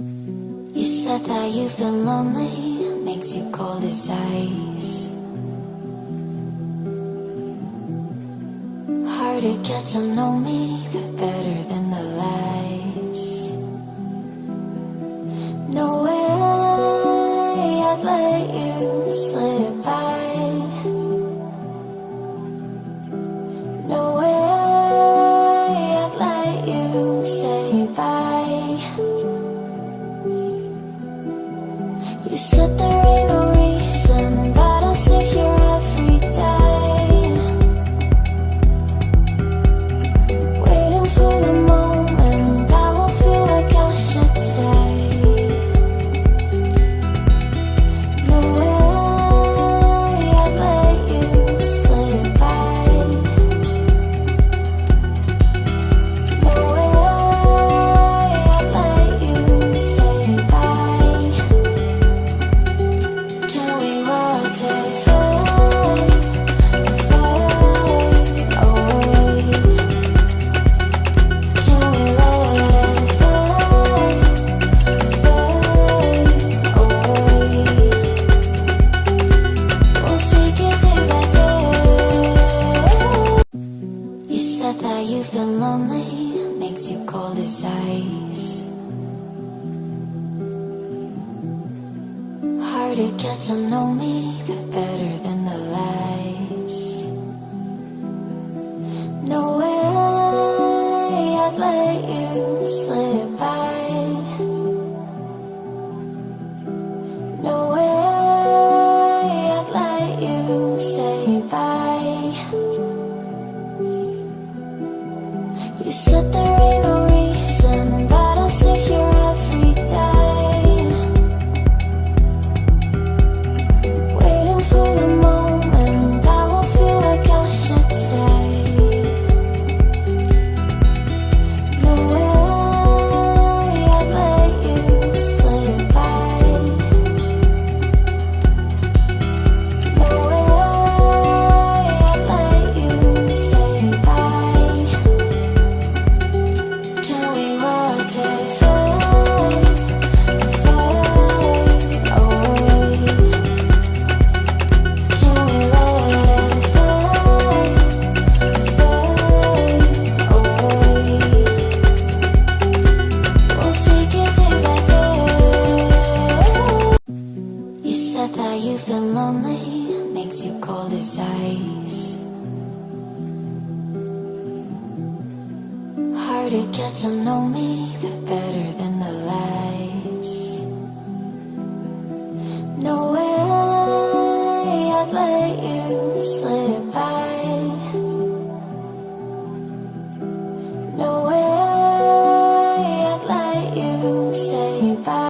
You said that you've been lonely, makes you cold as ice. Hard to get to know me, but better than the lies. No way I'd let you slip by. No way I'd let you say bye. You said there ain't no reason, but I'll sit here every day, waiting for the moment I won't feel like I should stay. No way I'd let you slip by. No way I'd let you say bye. Can we watch it fade, fade away? Can we let it fade, fade away? We'll take it day by day. You said that you've been lonely, makes you cold as ice. Hard to get to know me, but better than the lies. No way I'd let you slip by. No way I'd let you say bye. You said there ain't no reason, but I'll sit here every day, waiting for the moment I won't feel like I should stay. No way I'd let you slip by. No way I'd let you say bye. Can we watch it fade, fade away? Can we let it fade, fade away? We'll take it day by day. You said that you've been lonely, makes you cold as ice. Hard to get to know me,